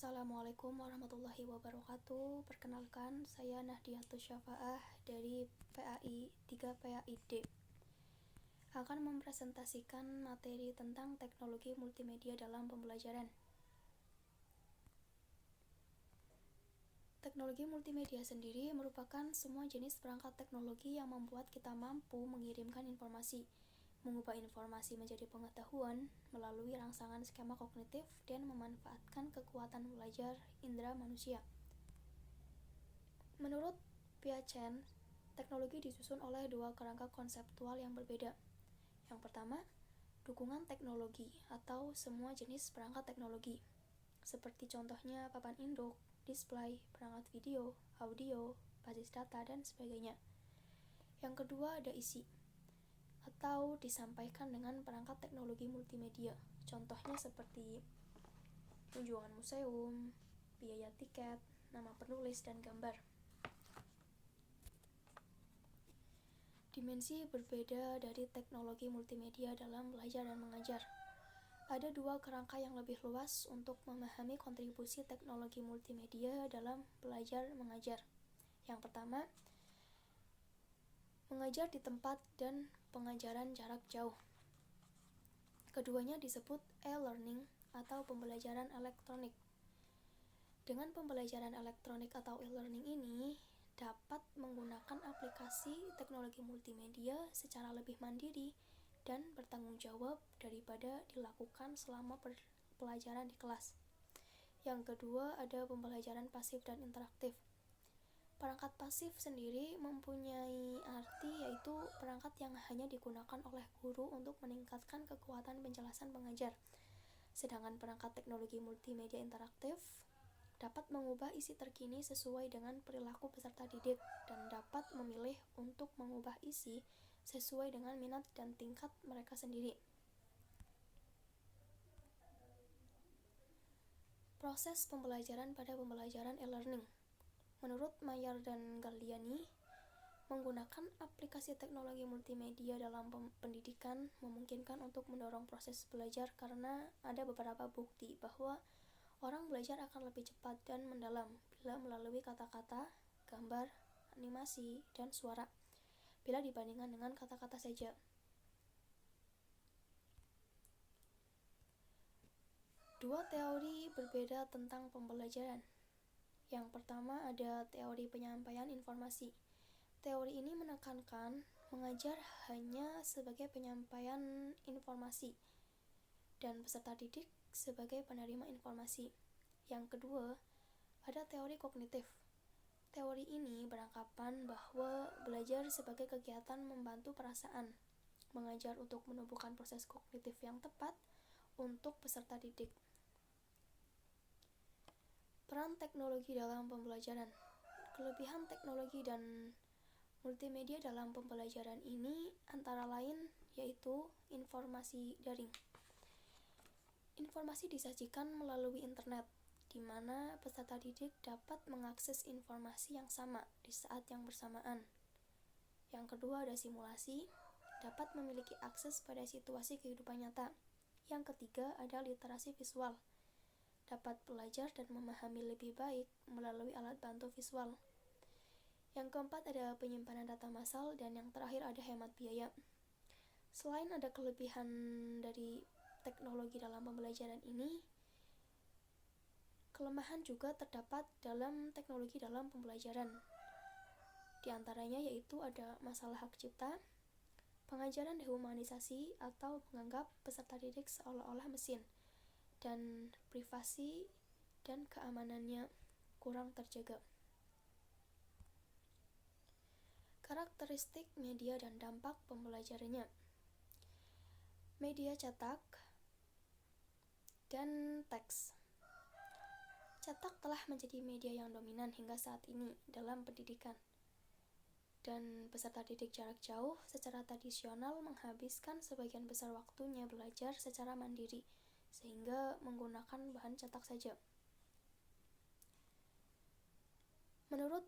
Assalamualaikum warahmatullahi wabarakatuh. Perkenalkan, saya Nahdiyatus Syafa'ah dari PAI 3 PAID. Akan mempresentasikan materi tentang teknologi multimedia dalam pembelajaran. Teknologi multimedia sendiri merupakan semua jenis perangkat teknologi yang membuat kita mampu mengirimkan informasi, mengubah informasi menjadi pengetahuan melalui rangsangan skema kognitif dan memanfaatkan kekuatan belajar indera manusia. Menurut Piaget, teknologi disusun oleh dua kerangka konseptual yang berbeda. Yang pertama, dukungan teknologi atau semua jenis perangkat teknologi, seperti contohnya papan induk, display, perangkat video, audio, basis data, dan sebagainya. Yang kedua ada isi, atau disampaikan dengan perangkat teknologi multimedia, contohnya seperti kunjungan museum, biaya tiket, nama penulis, dan gambar. Dimensi berbeda dari teknologi multimedia dalam belajar dan mengajar. Ada dua kerangka yang lebih luas untuk memahami kontribusi teknologi multimedia dalam belajar mengajar. Yang pertama, mengajar di tempat dan pengajaran jarak jauh. Keduanya disebut e-learning atau pembelajaran elektronik. Dengan pembelajaran elektronik atau e-learning ini dapat menggunakan aplikasi teknologi multimedia secara lebih mandiri dan bertanggung jawab daripada dilakukan selama pelajaran di kelas. Yang kedua ada pembelajaran pasif dan interaktif. Perangkat pasif sendiri mempunyai arti yaitu perangkat yang hanya digunakan oleh guru untuk meningkatkan kekuatan penjelasan pengajar. Sedangkan perangkat teknologi multimedia interaktif dapat mengubah isi terkini sesuai dengan perilaku peserta didik dan dapat memilih untuk mengubah isi sesuai dengan minat dan tingkat mereka sendiri. Proses pembelajaran pada pembelajaran e-learning. Menurut Mayer dan Galliani, menggunakan aplikasi teknologi multimedia dalam pendidikan memungkinkan untuk mendorong proses belajar karena ada beberapa bukti bahwa orang belajar akan lebih cepat dan mendalam bila melalui kata-kata, gambar, animasi, dan suara, bila dibandingkan dengan kata-kata saja. Dua teori berbeda tentang pembelajaran. Yang pertama ada teori penyampaian informasi. Teori ini menekankan mengajar hanya sebagai penyampaian informasi dan peserta didik sebagai penerima informasi. Yang kedua, ada teori kognitif. Teori ini beranggapan bahwa belajar sebagai kegiatan membantu perasaan, mengajar untuk menumbuhkan proses kognitif yang tepat untuk peserta didik. Peran teknologi dalam pembelajaran. Kelebihan teknologi dan multimedia dalam pembelajaran ini antara lain yaitu informasi daring. Informasi disajikan melalui internet, di mana peserta didik dapat mengakses informasi yang sama di saat yang bersamaan. Yang kedua ada simulasi, dapat memiliki akses pada situasi kehidupan nyata. Yang ketiga ada literasi visual, dapat belajar dan memahami lebih baik melalui alat bantu visual. Yang keempat ada penyimpanan data massal, dan yang terakhir ada hemat biaya. Selain ada kelebihan dari teknologi dalam pembelajaran ini, kelemahan juga terdapat dalam teknologi dalam pembelajaran. Di antaranya yaitu ada masalah hak cipta, pengajaran dehumanisasi atau menganggap peserta didik seolah-olah mesin, dan privasi dan keamanannya kurang terjaga. Karakteristik media dan dampak pembelajarannya. Media cetak dan teks. Cetak telah menjadi media yang dominan hingga saat ini dalam pendidikan. Dan peserta didik jarak jauh secara tradisional menghabiskan sebagian besar waktunya belajar secara mandiri, sehingga menggunakan bahan cetak saja. Menurut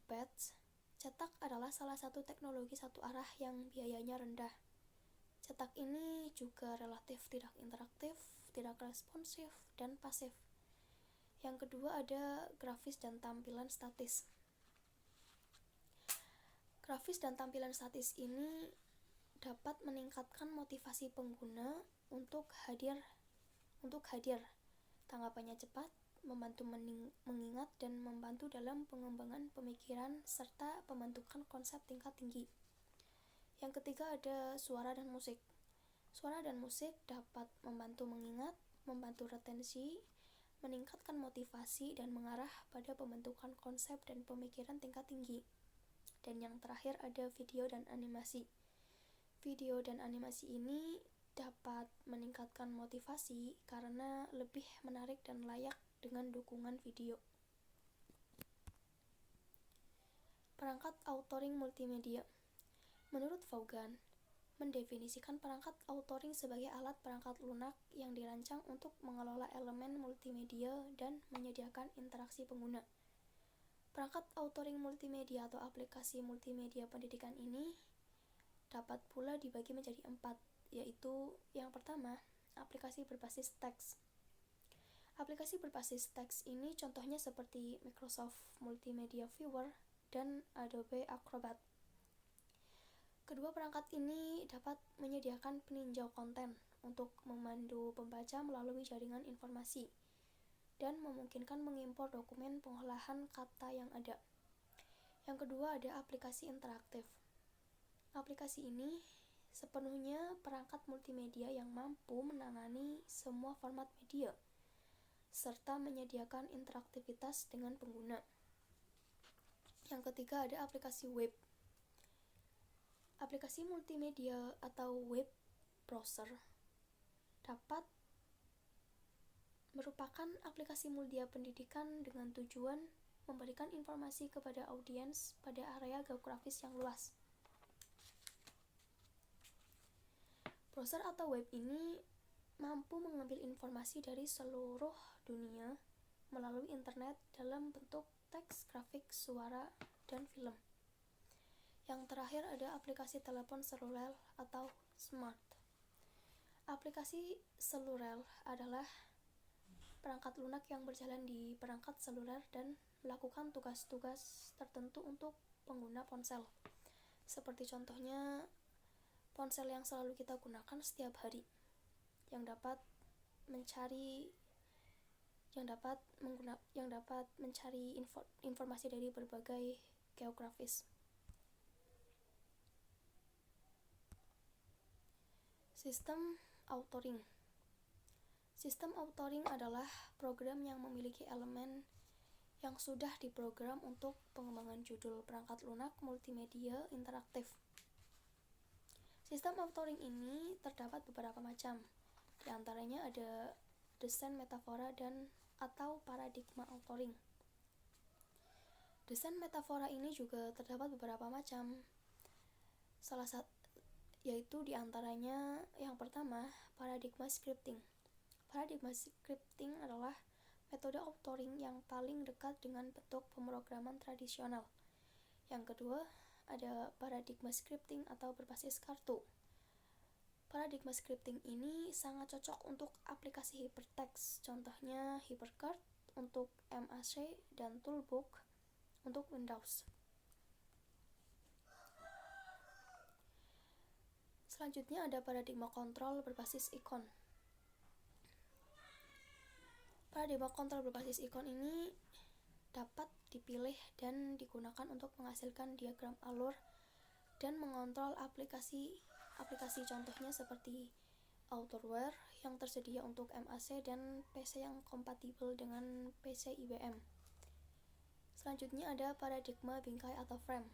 Bates, cetak adalah salah satu teknologi satu arah yang biayanya rendah. Cetak ini juga relatif tidak interaktif, tidak responsif, dan pasif. Yang kedua ada grafis dan tampilan statis. Grafis dan tampilan statis ini dapat meningkatkan motivasi pengguna untuk hadir. Tanggapannya cepat, membantu mengingat dan membantu dalam pengembangan pemikiran serta pembentukan konsep tingkat tinggi. Yang ketiga ada suara dan musik. Suara dan musik dapat membantu mengingat, membantu retensi, meningkatkan motivasi dan mengarah pada pembentukan konsep dan pemikiran tingkat tinggi. Dan yang terakhir ada video dan animasi. Video dan animasi ini dapat meningkatkan motivasi karena lebih menarik dan layak dengan dukungan video. Perangkat authoring multimedia. Menurut Vaughan, mendefinisikan perangkat authoring sebagai alat perangkat lunak yang dirancang untuk mengelola elemen multimedia dan menyediakan interaksi pengguna. Perangkat authoring multimedia atau aplikasi multimedia pendidikan ini dapat pula dibagi menjadi 4, yaitu yang pertama, aplikasi berbasis teks. Aplikasi berbasis teks ini contohnya seperti Microsoft Multimedia Viewer dan Adobe Acrobat. Kedua perangkat ini dapat menyediakan peninjau konten untuk memandu pembaca melalui jaringan informasi dan memungkinkan mengimpor dokumen pengolahan kata yang ada. Yang kedua ada aplikasi interaktif. Aplikasi ini sepenuhnya perangkat multimedia yang mampu menangani semua format media serta menyediakan interaktivitas dengan pengguna. Yang ketiga ada aplikasi web. Aplikasi multimedia atau web browser dapat merupakan aplikasi media pendidikan dengan tujuan memberikan informasi kepada audiens pada area geografis yang luas. Browser atau web ini mampu mengambil informasi dari seluruh dunia melalui internet dalam bentuk teks, grafik, suara, dan film. Yang terakhir ada aplikasi telepon seluler atau smart. Aplikasi seluler adalah perangkat lunak yang berjalan di perangkat seluler dan melakukan tugas-tugas tertentu untuk pengguna ponsel. Seperti contohnya ponsel yang selalu kita gunakan setiap hari, yang dapat mencari informasi dari berbagai geografis. Sistem authoring. Sistem authoring adalah program yang memiliki elemen yang sudah diprogram untuk pengembangan judul perangkat lunak multimedia interaktif. Sistem authoring ini terdapat beberapa macam. Di antaranya ada desain metafora dan atau paradigma authoring. Desain metafora ini juga terdapat beberapa macam. Salah satu yaitu di antaranya yang pertama, paradigma scripting. Paradigma scripting adalah metode authoring yang paling dekat dengan bentuk pemrograman tradisional. Yang kedua, ada paradigma scripting atau berbasis kartu. Paradigma scripting ini sangat cocok untuk aplikasi hypertext, contohnya HyperCard untuk Mac dan Toolbook untuk Windows. Selanjutnya ada paradigma kontrol berbasis ikon. Paradigma kontrol berbasis ikon ini dapat dipilih dan digunakan untuk menghasilkan diagram alur dan mengontrol aplikasi contohnya seperti Outerwear yang tersedia untuk Mac dan PC yang kompatibel dengan PC IBM. Selanjutnya ada paradigma bingkai atau frame.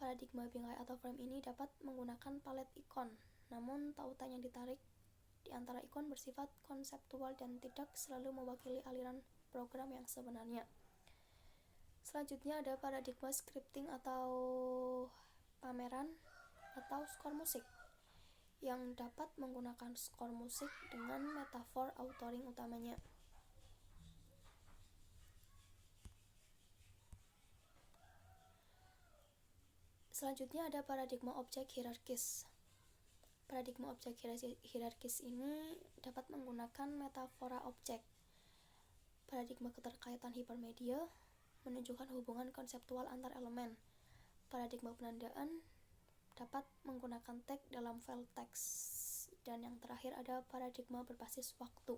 Paradigma bingkai atau frame ini dapat menggunakan palet ikon, namun tautan yang ditarik di antara ikon bersifat konseptual dan tidak selalu mewakili aliran program yang sebenarnya. Selanjutnya ada paradigma scripting atau pameran atau skor musik yang dapat menggunakan skor musik dengan metafor authoring utamanya. Selanjutnya ada paradigma objek hierarkis. Paradigma objek hierarkis ini dapat menggunakan metafora objek. Paradigma keterkaitan hipermedia menunjukkan hubungan konseptual antar elemen. Paradigma penandaan dapat menggunakan tag dalam file teks. Dan yang terakhir ada paradigma berbasis waktu.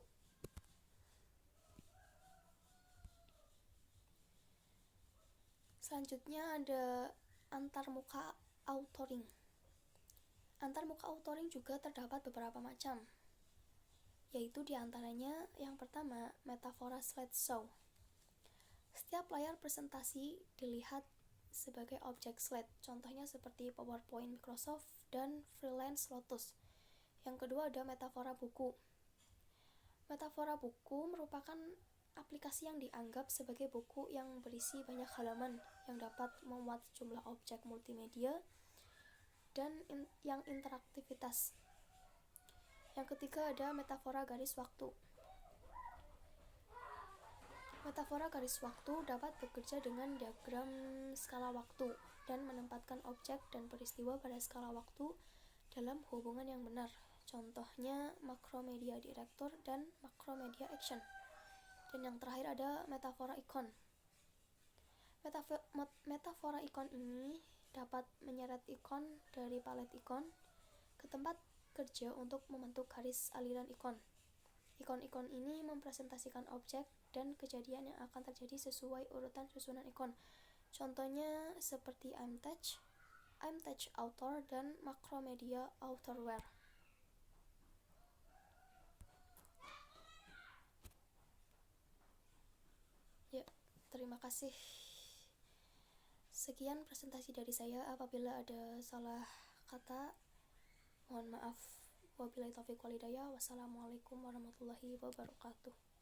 Selanjutnya ada antarmuka authoring. Antarmuka authoring juga terdapat beberapa macam, yaitu diantaranya yang pertama, metafora slideshow. Setiap layar presentasi dilihat sebagai objek slide, contohnya seperti PowerPoint Microsoft dan Freelance Lotus. Yang kedua ada metafora buku. Metafora buku merupakan aplikasi yang dianggap sebagai buku yang berisi banyak halaman yang dapat memuat sejumlah objek multimedia dan yang interaktivitas. Yang ketiga ada metafora garis waktu. Metafora garis waktu dapat bekerja dengan diagram skala waktu dan menempatkan objek dan peristiwa pada skala waktu dalam hubungan yang benar. Contohnya Macromedia Director dan Macromedia Action. Dan yang terakhir ada metafora ikon. Metafora ikon ini dapat menyeret ikon dari palet ikon ke tempat kerja untuk membentuk garis aliran ikon. Ikon-ikon ini mempresentasikan objek dan kejadian yang akan terjadi sesuai urutan susunan ikon. Contohnya seperti ImTouch Author dan Macromedia Authorware. Ya, terima kasih. Sekian presentasi dari saya. Apabila ada salah kata, mohon maaf. Wabillahi taufiq wal hidayah. Wassalamualaikum warahmatullahi wabarakatuh.